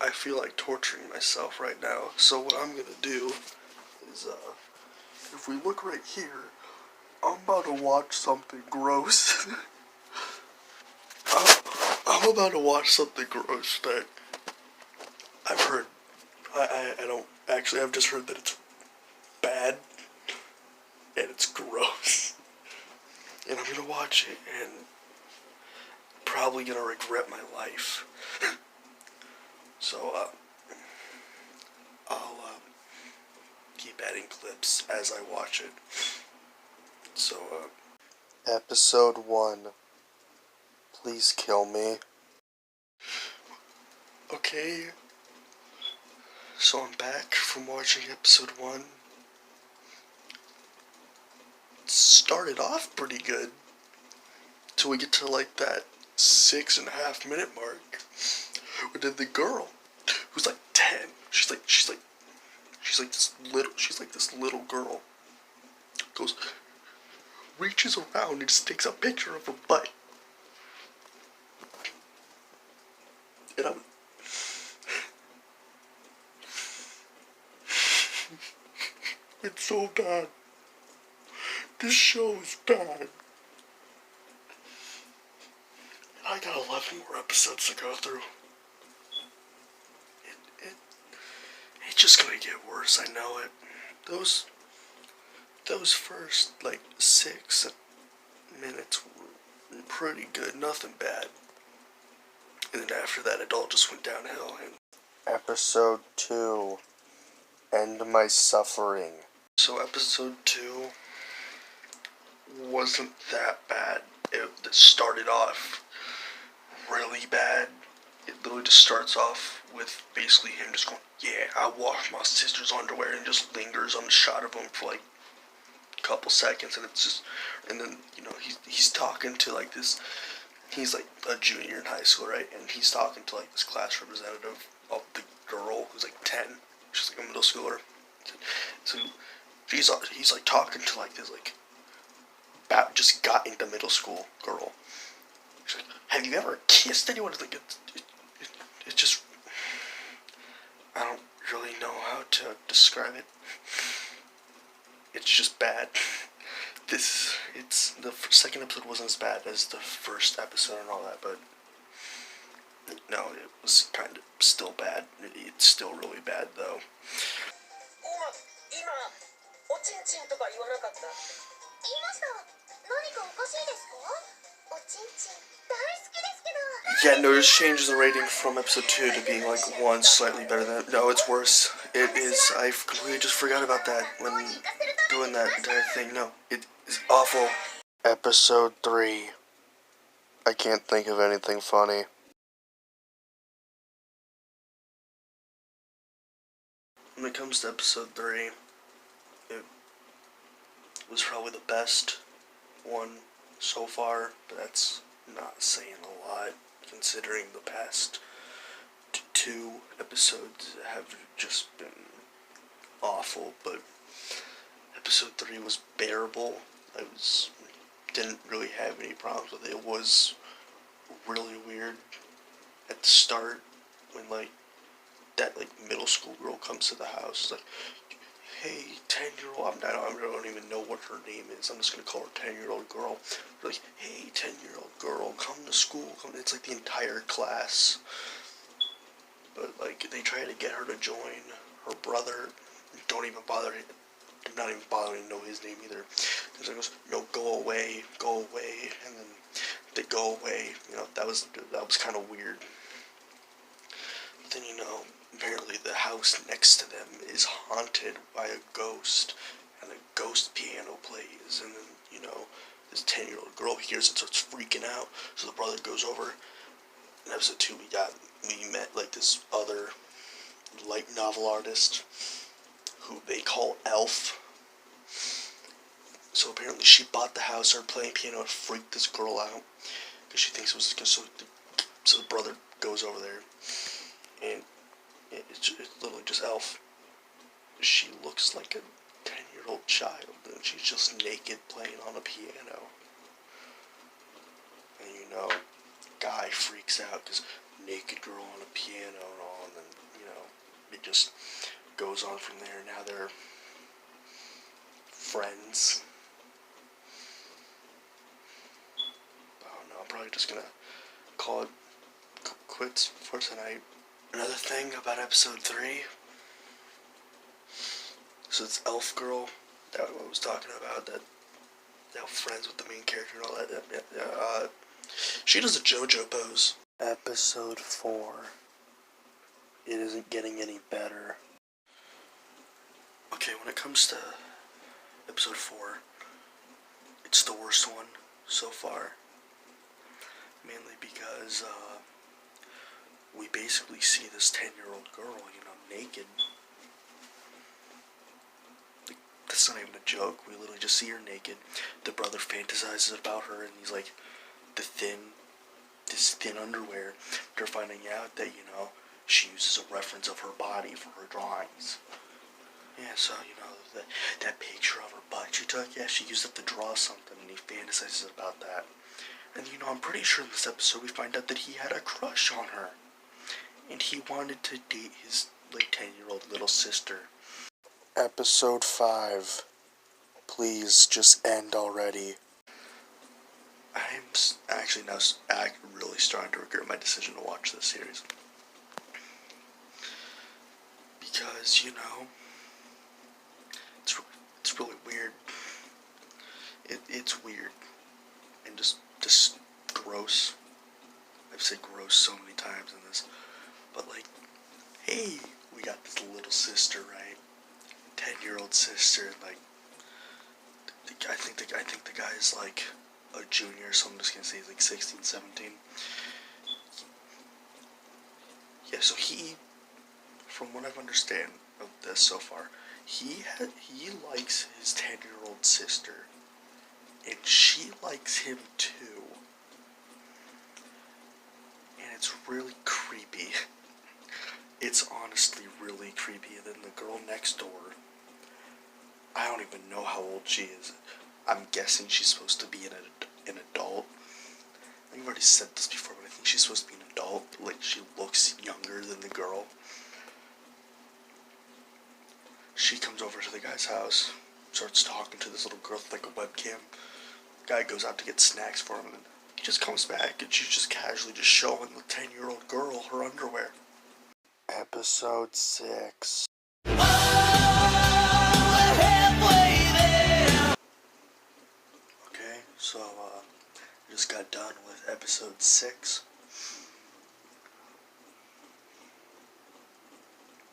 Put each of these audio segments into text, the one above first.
I feel like torturing myself right now. So what I'm gonna do is, if we look right here, I'm about to watch something gross. I'm about to watch something gross that I've heard. I don't actually. I've just heard that it's bad and it's gross, and I'm gonna watch it and probably gonna regret my life. So I'll keep adding clips as I watch it. So Episode 1. Please kill me. Okay. So I'm back from watching episode 1. It started off pretty good. Till we get to like that 6.5 minute mark. But then the girl, who's like 10, she's like this little girl, goes, reaches around and just takes a picture of her butt. And I'm it's so bad. This show is bad. And I got 11 more episodes to go through. It's just gonna get worse, I know it. Those first, like, 6 minutes were pretty good, nothing bad. And then after that, it all just went downhill. And Episode 2. End my suffering. So episode 2 wasn't that bad. It started off really bad. It literally just starts off with basically him just going, yeah, I washed my sister's underwear, and just lingers on the shot of him for like a couple seconds, and it's just, and then, you know, he's talking to like this, he's like a junior in high school, right, and he's talking to like this class representative of the girl who's like 10, she's like a middle schooler, so he's like talking to like this like just got into middle school girl. She's like, have you ever kissed anyone? It's like, it's just, I don't really know how to describe it. It's just bad. The second episode wasn't as bad as the first episode and all that, but no, it was kind of still bad. It's still really bad though. Yeah, no, this changes the rating from episode 2 to being like 1 slightly better than... No, it's worse. It is... I completely just forgot about that when doing that entire thing. No, it is awful. Episode 3. I can't think of anything funny. When it comes to episode 3, it was probably the best one so far, but that's not saying a lot, considering the past 2 episodes have just been awful. But episode 3 was bearable. Didn't really have any problems with it. It was really weird at the start when like that like middle school girl comes to the house, like, hey, 10-year-old, I don't even know what her name is, I'm just gonna call her 10-year-old girl. They're like, hey, 10-year-old girl, come to school, It's like the entire class. But like, they try to get her to join her brother, not even bothering to know his name either. And so he goes, no, go away, and then they go away. You know, that was kind of weird. But then, you know, apparently the house next to them is haunted by a ghost, and a ghost piano plays, and then, you know, this 10-year-old girl hears it, starts freaking out, so the brother goes over. In episode 2, we met, like, this other light novel artist, who they call Elf. So apparently she bought the house, started playing piano, and freaked this girl out, because she thinks it was just so the brother goes over there, and it's literally just Elf. She looks like a 10-year-old child, and she's just naked playing on a piano. And you know, guy freaks out because naked girl on a piano and all, and then, it just goes on from there. Now they're friends. I don't know, I'm probably just gonna call it quits for tonight. Another thing about episode 3, so it's Elf Girl that I was talking about, that friends with the main character and all that. She does a JoJo pose. Episode 4. It isn't getting any better. Okay, when it comes to episode 4, it's the worst one so far. Mainly because we basically see this 10-year-old girl, naked. That's not even a joke. We literally just see her naked. The brother fantasizes about her, and he's like, this thin underwear. They're finding out that, she uses a reference of her body for her drawings. Yeah, so, that picture of her butt she took, yeah, she used it to draw something, and he fantasizes about that. And, I'm pretty sure in this episode we find out that he had a crush on her. And he wanted to date his, 10-year-old little sister. Episode 5. Please, just end already. I'm actually now really starting to regret my decision to watch this series. Because, it's really weird. It's weird. And just gross. I've said gross so many times in this. But, hey, we got this little sister, right? 10-year-old sister, and, I think the guy's, a junior, so I'm just gonna say he's, 16, 17. Yeah, so he, from what I've understand of this so far, he likes his 10-year-old sister, and she likes him too. And it's really creepy. It's honestly really creepy. And then the girl next door, I don't even know how old she is. I'm guessing she's supposed to be an adult. I've already said this before, but I think she's supposed to be an adult. She looks younger than the girl. She comes over to the guy's house, starts talking to this little girl with a webcam. The guy goes out to get snacks for him, and he just comes back, and she's just casually just showing the 10-year-old girl her underwear. Episode 6. Okay, so I just got done with episode 6.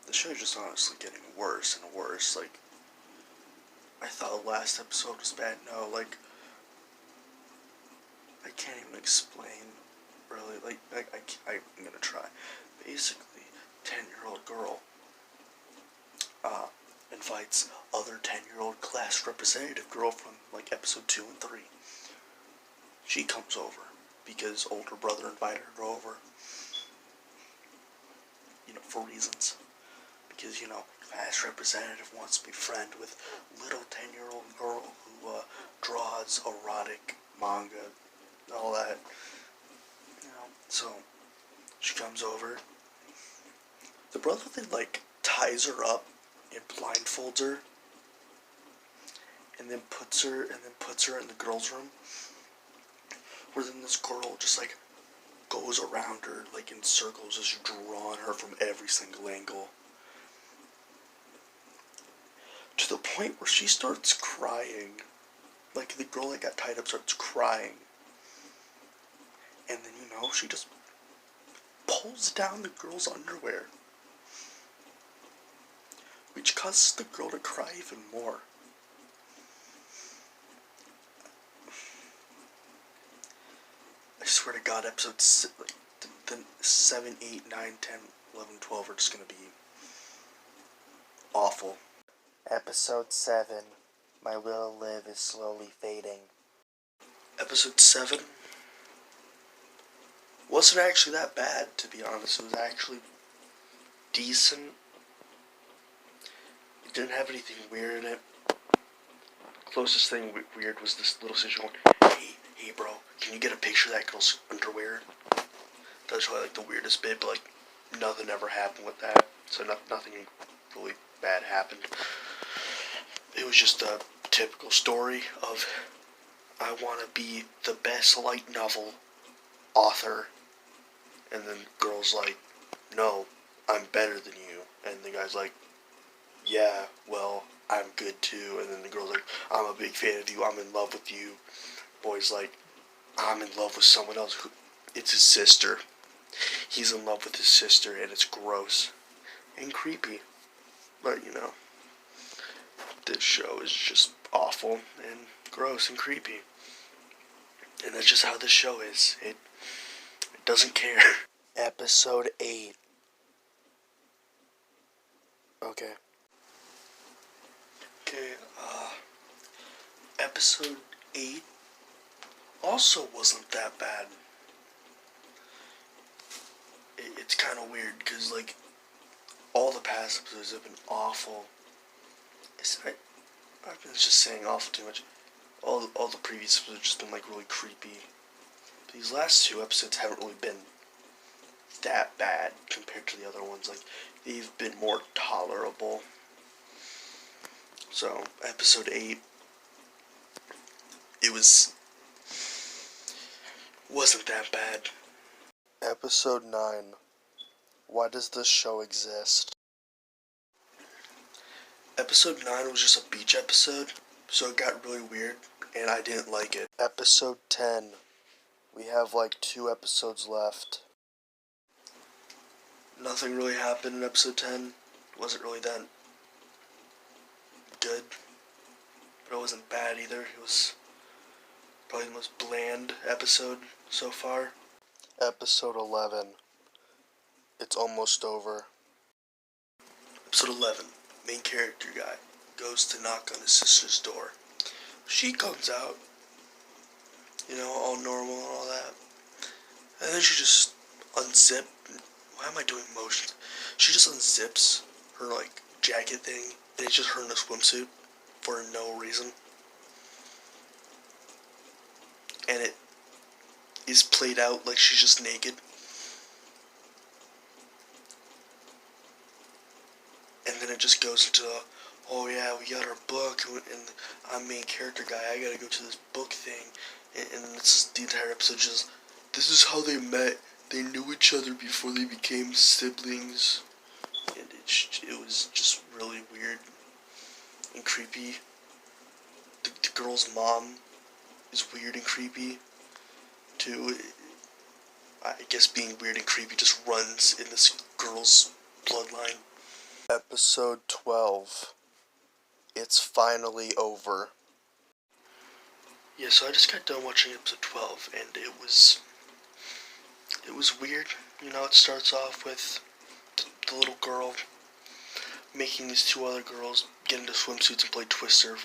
The show's just honestly getting worse and worse. I thought the last episode was bad. No, I can't even explain, really. I'm gonna try. Basically, 10-year-old girl invites other 10-year-old class representative girl from, episode 2 and 3. She comes over because older brother invited her over. For reasons. Because, class representative wants to be friend with little 10-year-old girl who draws erotic manga, all that. So she comes over. The brother then ties her up and blindfolds her, and then puts her in the girls' room, where then this girl just goes around her in circles, just drawing her from every single angle, to the point where she starts crying. The girl that got tied up starts crying, and then she just pulls down the girl's underwear, which causes the girl to cry even more. I swear to God, episodes 7, 8, 9, 10, 11, 12 are just gonna be awful. Episode 7. My little live is slowly fading. Episode 7 wasn't actually that bad, to be honest. It was actually decent. It didn't have anything weird in it. Closest thing weird was this little sister going, hey bro, can you get a picture of that girl's underwear? That's probably like the weirdest bit, but like nothing ever happened with that. So nothing really bad happened. It was just a typical story of I want to be the best light novel author, and then girl's like, no, I'm better than you, and the guy's like, yeah, well, I'm good too, and then the girl's like, I'm a big fan of you, I'm in love with you. Boy's like, I'm in love with someone else. It's his sister. He's in love with his sister, and it's gross and creepy. But, you know, this show is just awful and gross and creepy. And that's just how this show is. It doesn't care. Episode 8. Okay. Okay, episode 8 also wasn't that bad. It's kind of weird, because, like, all the past episodes have been awful. I've been just saying awful too much. All the previous episodes have just been, like, really creepy. But these last 2 episodes haven't really been that bad compared to the other ones. Like, they've been more tolerable. So, episode 8, it wasn't that bad. Episode 9, why does this show exist? Episode 9 was just a beach episode, so it got really weird, and I didn't like it. Episode 10, we have like 2 episodes left. Nothing really happened in episode 10. It wasn't really that good, but it wasn't bad either. It was probably the most bland episode so far. Episode 11, it's almost over. Episode 11, main character guy goes to knock on his sister's door. She comes out, you know, all normal and all that. And then she just unzips. Why am I doing motions? She just unzips her, like, jacket thing, and it's just her in a swimsuit for no reason. And it is played out like she's just naked. And then it just goes into, oh yeah, we got our book, and I'm main character guy, I gotta go to this book thing. And it's the entire episode just, this is how they met. They knew each other before they became siblings. And it was just really weird and creepy. The girl's mom is weird and creepy, too. I guess being weird and creepy just runs in this girl's bloodline. Episode 12. It's finally over. Yeah, so I just got done watching episode 12, and it was weird. You know, it starts off with the little girl making these 2 other girls get into swimsuits and play Twister,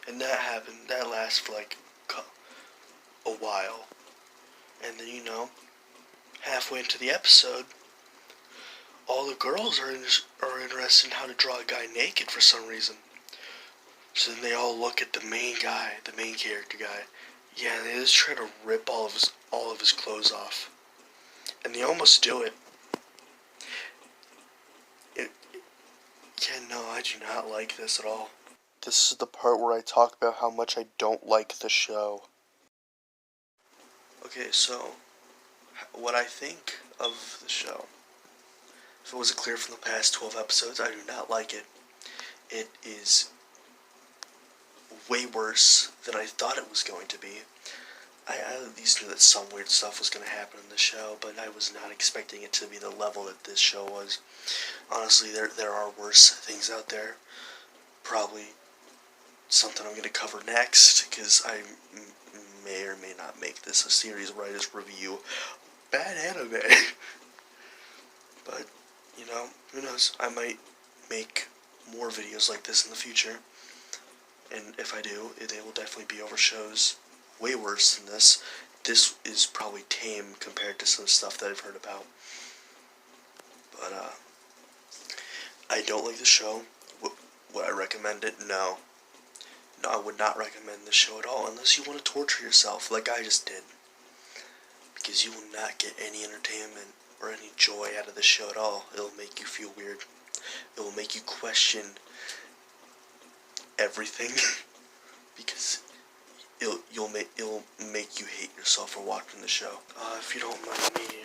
and that happened. That lasted for like a while, and then, you know, halfway into the episode, all the girls are interested in how to draw a guy naked for some reason. So then they all look at the main guy, the main character guy. Yeah, they just try to rip all of his clothes off, and they almost do it. Yeah, no, I do not like this at all. This is the part where I talk about how much I don't like the show. Okay, so what I think of the show, if it wasn't clear from the past 12 episodes, I do not like it. It is way worse than I thought it was going to be. I at least knew that some weird stuff was going to happen in the show, but I was not expecting it to be the level that this show was. Honestly, there are worse things out there. Probably something I'm going to cover next, because I may or may not make this a series where I just review bad anime. But, you know, who knows? I might make more videos like this in the future. And if I do, they will definitely be over shows way worse than this. This is probably tame compared to some stuff that I've heard about. But, I don't like the show. Would I recommend it? No. No, I would not recommend this show at all, unless you want to torture yourself like I just did. because you will not get any entertainment or any joy out of the show at all. It'll make you feel weird. It will make you question everything because it'll make you hate yourself for watching the show. If you don't mind me